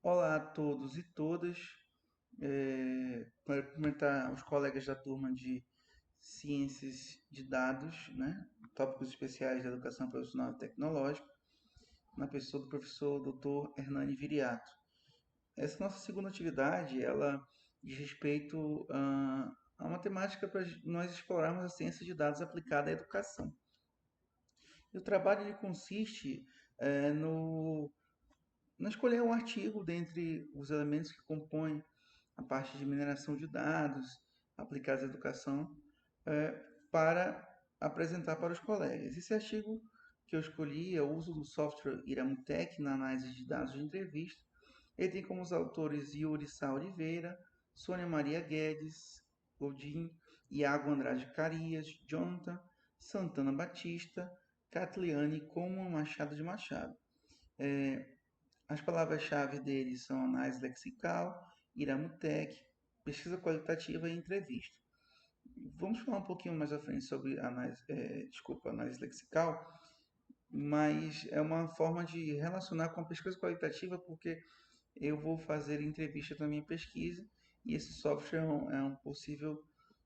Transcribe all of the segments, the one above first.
Olá a todos e todas. Para cumprimentar os colegas da turma de Ciências de Dados, né? Tópicos especiais da Educação Profissional e Tecnológica, na pessoa do professor Dr. Hernani Viriato. Essa nossa segunda atividade, ela diz respeito a uma temática para nós explorarmos a ciência de dados aplicada à educação. E o trabalho ele consiste no Não escolher um artigo dentre os elementos que compõem a parte de mineração de dados aplicados à educação para apresentar para os colegas. Esse artigo que eu escolhi é o uso do software Iramutec na análise de dados de entrevista. Ele tem como os autores Yuri Sá Oliveira, Sônia Maria Guedes, Godin, Iago Andrade Carias, Jonathan Santana Batista, Catliane Coman Machado de Machado. As palavras-chave deles são análise lexical, Iramutec, pesquisa qualitativa e entrevista. Vamos falar um pouquinho mais à frente sobre análise lexical, mas é uma forma de relacionar com a pesquisa qualitativa, porque eu vou fazer entrevista da minha pesquisa e esse software é um possível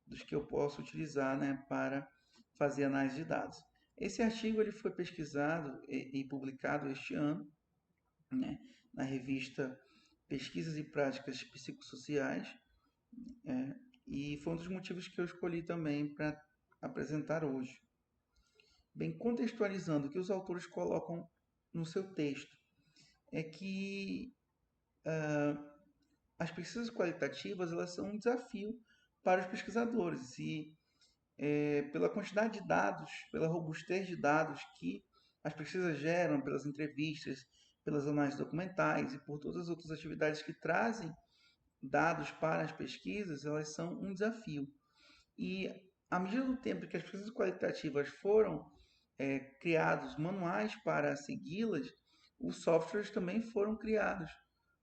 dos que eu posso utilizar, né, para fazer análise de dados. Esse artigo ele foi pesquisado e publicado este ano, né, na revista Pesquisas e Práticas Psicossociais, e foi um dos motivos que eu escolhi também para apresentar hoje. Bem, contextualizando o que os autores colocam no seu texto, é que as pesquisas qualitativas elas são um desafio para os pesquisadores e pela quantidade de dados, pela robustez de dados que as pesquisas geram, pelas entrevistas, pelas análises documentais e por todas as outras atividades que trazem dados para as pesquisas, elas são um desafio. E à medida do tempo que as pesquisas qualitativas foram criados manuais para segui-las, os softwares também foram criados.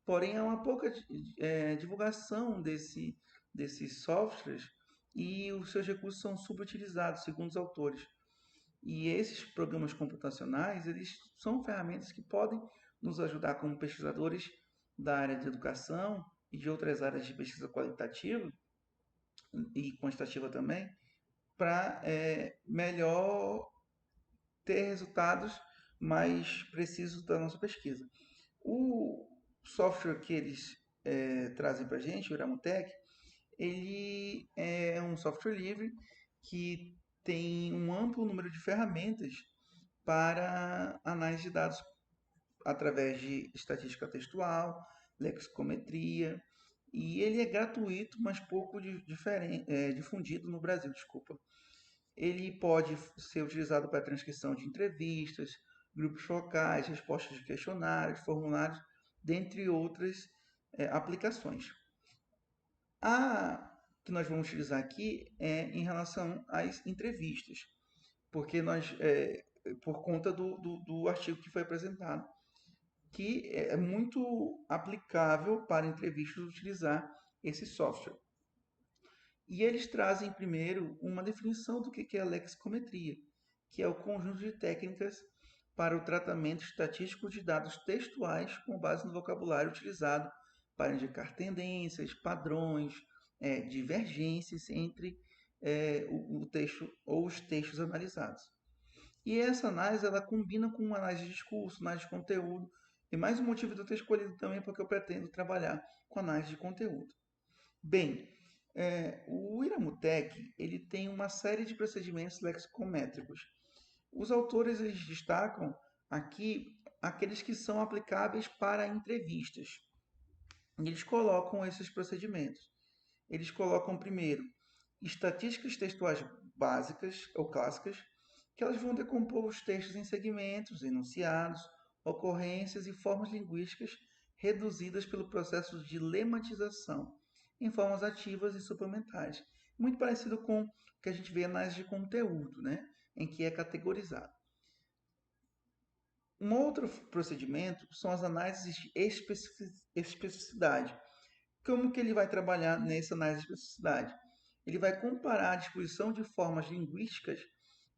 Porém, há uma pouca divulgação desses softwares e os seus recursos são subutilizados, segundo os autores. E esses programas computacionais, eles são ferramentas que podem nos ajudar como pesquisadores da área de educação e de outras áreas de pesquisa qualitativa e quantitativa também, para melhor ter resultados mais precisos da nossa pesquisa. O software que eles trazem para a gente, o Iramutec, ele é um software livre que tem um amplo número de ferramentas para análise de dados através de estatística textual, lexicometria, e ele é gratuito, mas pouco difundido no Brasil, desculpa. Ele pode ser utilizado para transcrição de entrevistas, grupos focais, respostas de questionários, formulários, dentre outras aplicações. A que nós vamos utilizar aqui é em relação às entrevistas, porque por conta do artigo que foi apresentado, que é muito aplicável para entrevistas utilizar esse software. E eles trazem primeiro uma definição do que é a lexicometria, que é o conjunto de técnicas para o tratamento estatístico de dados textuais com base no vocabulário utilizado para indicar tendências, padrões, divergências entre o texto ou os textos analisados. E essa análise ela combina com uma análise de discurso, análise de conteúdo, e mais um motivo de eu ter escolhido também porque eu pretendo trabalhar com análise de conteúdo. Bem, o Iramutec ele tem uma série de procedimentos lexicométricos. Os autores eles destacam aqui aqueles que são aplicáveis para entrevistas. Eles colocam esses procedimentos. Eles colocam primeiro estatísticas textuais básicas ou clássicas, que elas vão decompor os textos em segmentos, enunciados, ocorrências e formas linguísticas reduzidas pelo processo de lematização em formas ativas e suplementares. Muito parecido com o que a gente vê na análise de conteúdo, né? Em que é categorizado. Um outro procedimento são as análises de especificidade. Como que ele vai trabalhar nessa análise de especificidade? Ele vai comparar a disposição de formas linguísticas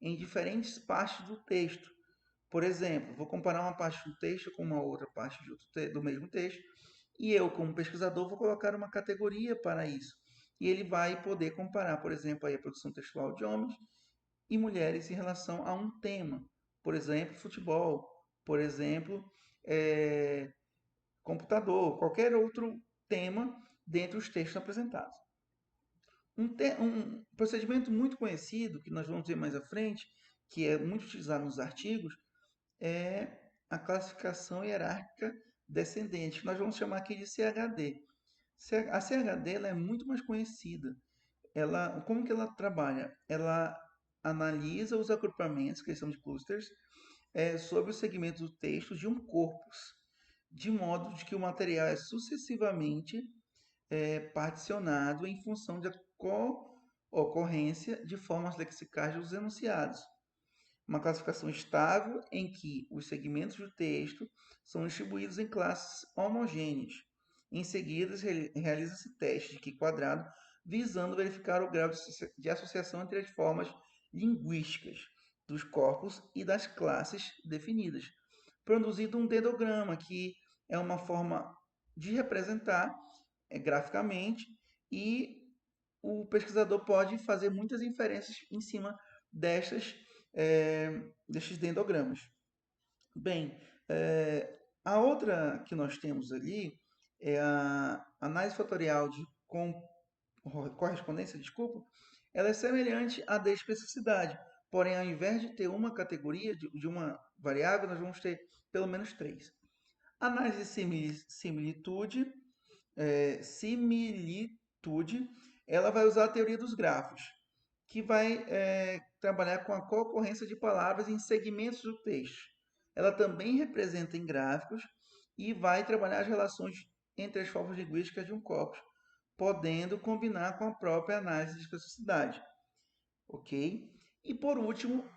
em diferentes partes do texto. Por exemplo, vou comparar uma parte do texto com uma outra parte do mesmo texto E eu, como pesquisador, vou colocar uma categoria para isso. E ele vai poder comparar, por exemplo, aí a produção textual de homens e mulheres em relação a um tema. Por exemplo, futebol. Por exemplo, computador. Qualquer outro tema dentre os textos apresentados. Um procedimento muito conhecido, que nós vamos ver mais à frente, que é muito utilizado nos artigos, é a classificação hierárquica descendente, que nós vamos chamar aqui de CHD. A CHD ela é muito mais conhecida. Como que ela trabalha? Ela analisa os agrupamentos, que são de clusters, sobre os segmentos do texto de um corpus, de modo de que o material é sucessivamente particionado em função da ocorrência de formas lexicais dos enunciados. Uma classificação estável em que os segmentos do texto são distribuídos em classes homogêneas. Em seguida, realiza-se teste de Q quadrado, visando verificar o grau de associação entre as formas linguísticas dos corpos e das classes definidas, produzindo um dendrograma, que é uma forma de representar graficamente, e o pesquisador pode fazer muitas inferências em cima destes dendogramas. Bem, a outra que nós temos ali é a análise fatorial de correspondência, desculpa, ela é semelhante à de especificidade, porém, ao invés de ter uma categoria de uma variável, nós vamos ter pelo menos três. Análise de similitude, ela vai usar a teoria dos grafos, que vai trabalhar com a concorrência de palavras em segmentos do texto. Ela também representa em gráficos e vai trabalhar as relações entre as formas linguísticas de um corpus, podendo combinar com a própria análise de especificidade. Ok? E por último,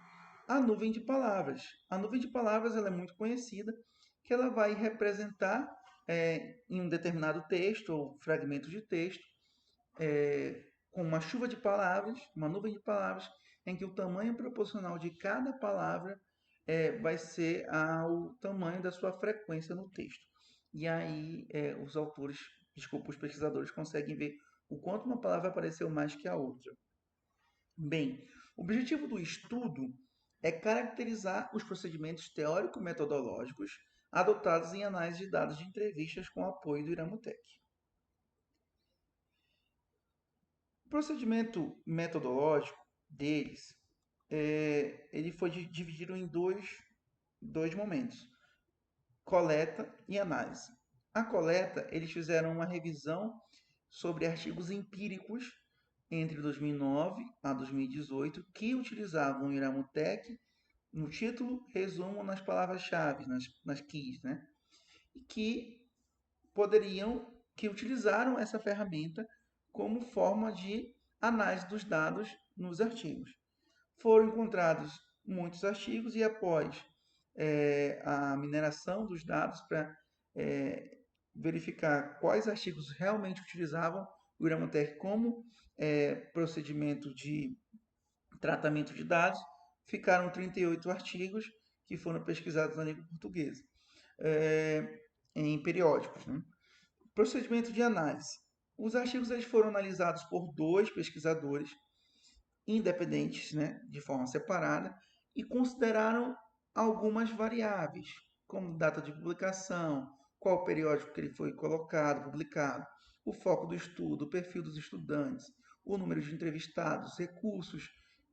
a nuvem de palavras. A nuvem de palavras ela é muito conhecida, que ela vai representar em um determinado texto ou fragmento de texto, com uma chuva de palavras, uma nuvem de palavras, em que o tamanho proporcional de cada palavra vai ser ao tamanho da sua frequência no texto. E aí os pesquisadores conseguem ver o quanto uma palavra apareceu mais que a outra. Bem, o objetivo do estudo é caracterizar os procedimentos teórico-metodológicos adotados em análise de dados de entrevistas com apoio do Iramutec. O procedimento metodológico deles, ele foi dividido em dois momentos, coleta e análise. A coleta, eles fizeram uma revisão sobre artigos empíricos entre 2009 a 2018 que utilizavam o Iramutec no título, resumo, nas palavras-chave, nas keys, né? E que utilizaram essa ferramenta como forma de análise dos dados nos artigos. Foram encontrados muitos artigos e após a mineração dos dados para verificar quais artigos realmente utilizavam o Gramotech como procedimento de tratamento de dados, ficaram 38 artigos que foram pesquisados na língua portuguesa, em periódicos. Né? Procedimento de análise. Os artigos eles foram analisados por dois pesquisadores independentes, né, de forma separada, e consideraram algumas variáveis, como data de publicação, qual periódico que ele foi colocado, publicado, o foco do estudo, o perfil dos estudantes, o número de entrevistados, recursos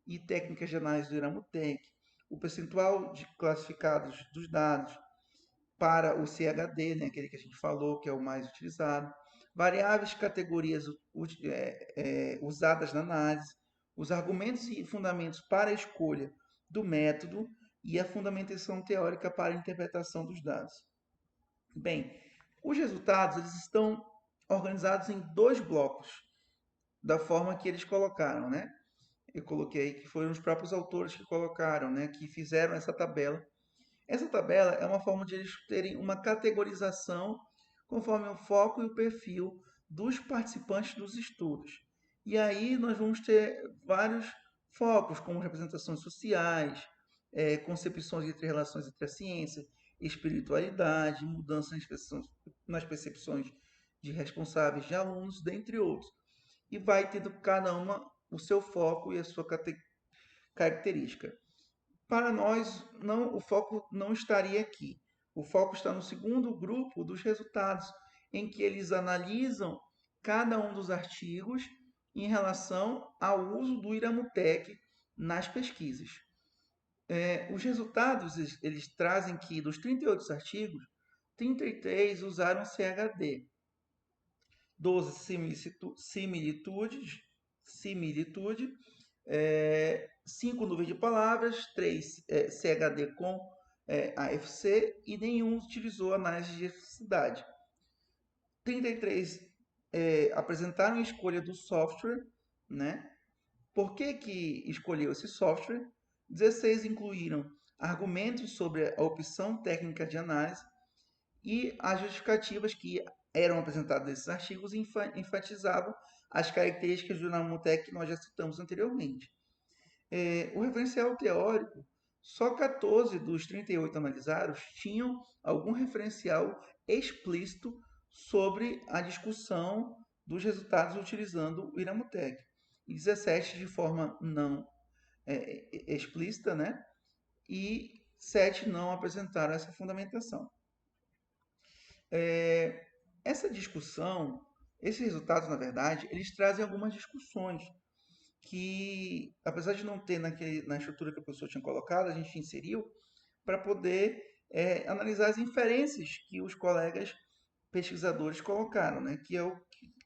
e técnicas de análise do Iramutec, o percentual de classificados dos dados para o CHD, né, aquele que a gente falou, que é o mais utilizado, variáveis categorias usadas na análise, os argumentos e fundamentos para a escolha do método e a fundamentação teórica para a interpretação dos dados. Bem, os resultados eles estão organizados em dois blocos, da forma que eles colocaram, né? Eu coloquei que foram os próprios autores que colocaram, né? Que fizeram essa tabela. Essa tabela é uma forma de eles terem uma categorização conforme o foco e o perfil dos participantes dos estudos. E aí nós vamos ter vários focos, como representações sociais, concepções entre relações entre a ciência, espiritualidade, mudança nas percepções de responsáveis de alunos, dentre outros. E vai tendo cada uma o seu foco e a sua característica. Para nós, o foco não estaria aqui. O foco está no segundo grupo dos resultados, em que eles analisam cada um dos artigos em relação ao uso do Iramutec nas pesquisas. Os resultados eles trazem que dos 38 artigos, 33 usaram CHD, 12 similitude, 5 nuvens de palavras, 3 CHD com AFC e nenhum utilizou análise de efeticidade. 33 apresentaram a escolha do software, né? Por que escolheu esse software? 16 incluíram argumentos sobre a opção técnica de análise e as justificativas que eram apresentadas nesses artigos enfatizavam as características do Iramutec que nós já citamos anteriormente. O referencial teórico, só 14 dos 38 analisados tinham algum referencial explícito sobre a discussão dos resultados utilizando o Iramutec. E 17 de forma não explícita, né? E 7 não apresentaram essa fundamentação. Essa discussão, esses resultados, na verdade, eles trazem algumas discussões que, apesar de não ter na estrutura que o professor tinha colocado, a gente inseriu para poder analisar as inferências que os colegas pesquisadores colocaram, né? Que é o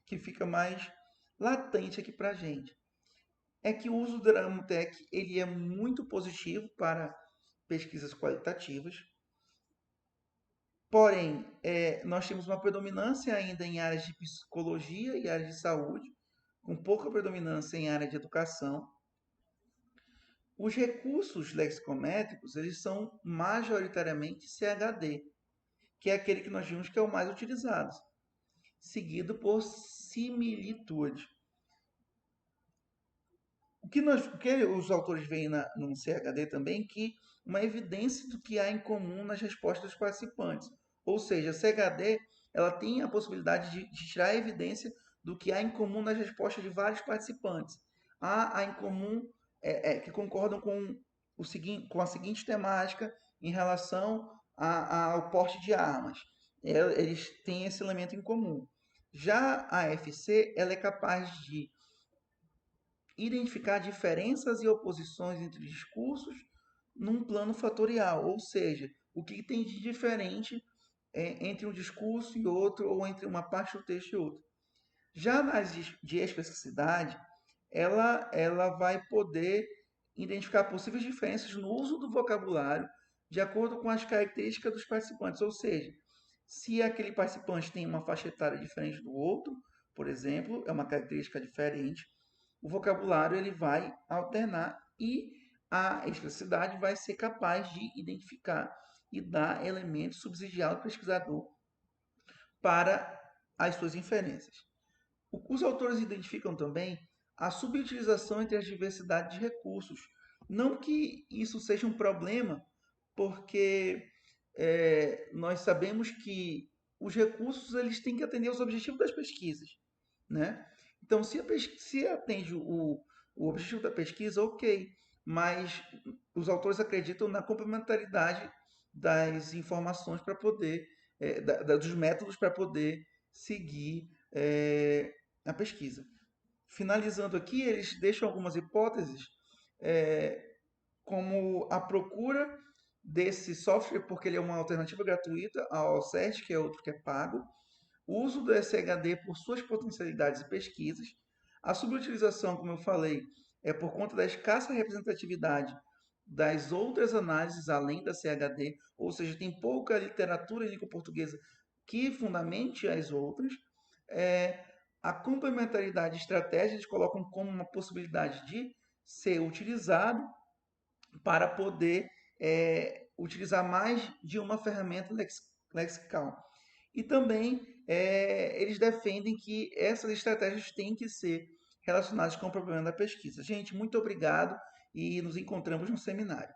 que fica mais latente aqui para a gente. É que o uso do Iramutec ele é muito positivo para pesquisas qualitativas. Porém, nós temos uma predominância ainda em áreas de psicologia e áreas de saúde, com pouca predominância em área de educação. Os recursos lexicométricos, eles são majoritariamente CHD, que é aquele que nós vimos que é o mais utilizado, seguido por similitude. O que os autores veem no CHD também, que uma evidência do que há em comum nas respostas dos participantes. Ou seja, a CHD ela tem a possibilidade de tirar a evidência do que há em comum nas respostas de vários participantes. Há em comum que concordam com a seguinte temática em relação ao porte de armas. Eles têm esse elemento em comum. Já a FC ela é capaz de identificar diferenças e oposições entre discursos num plano fatorial, ou seja, o que tem de diferente entre um discurso e outro, ou entre uma parte do texto e outra. Já nas de especificidade, ela vai poder identificar possíveis diferenças no uso do vocabulário de acordo com as características dos participantes, ou seja, se aquele participante tem uma faixa etária diferente do outro, por exemplo, é uma característica diferente, o vocabulário ele vai alternar e a expressividade vai ser capaz de identificar e dar elementos subsidiados ao pesquisador para as suas inferências. Os autores identificam também a subutilização entre as diversidades de recursos. Não que isso seja um problema, porque nós sabemos que os recursos eles têm que atender aos objetivos das pesquisas, né? Então, se atende o objetivo da pesquisa, ok, mas os autores acreditam na complementaridade das informações para poder, dos métodos para poder seguir a pesquisa. Finalizando aqui, eles deixam algumas hipóteses, como a procura desse software, porque ele é uma alternativa gratuita ao CERT, que é outro que é pago, o uso do SHD por suas potencialidades e pesquisas, a subutilização, como eu falei, é por conta da escassa representatividade das outras análises além da CHD, ou seja, tem pouca literatura em língua portuguesa que fundamente as outras. A complementaridade de estratégias eles colocam como uma possibilidade de ser utilizado para poder utilizar mais de uma ferramenta lexical. E também eles defendem que essas estratégias têm que ser relacionadas com o problema da pesquisa. Gente, muito obrigado e nos encontramos no seminário.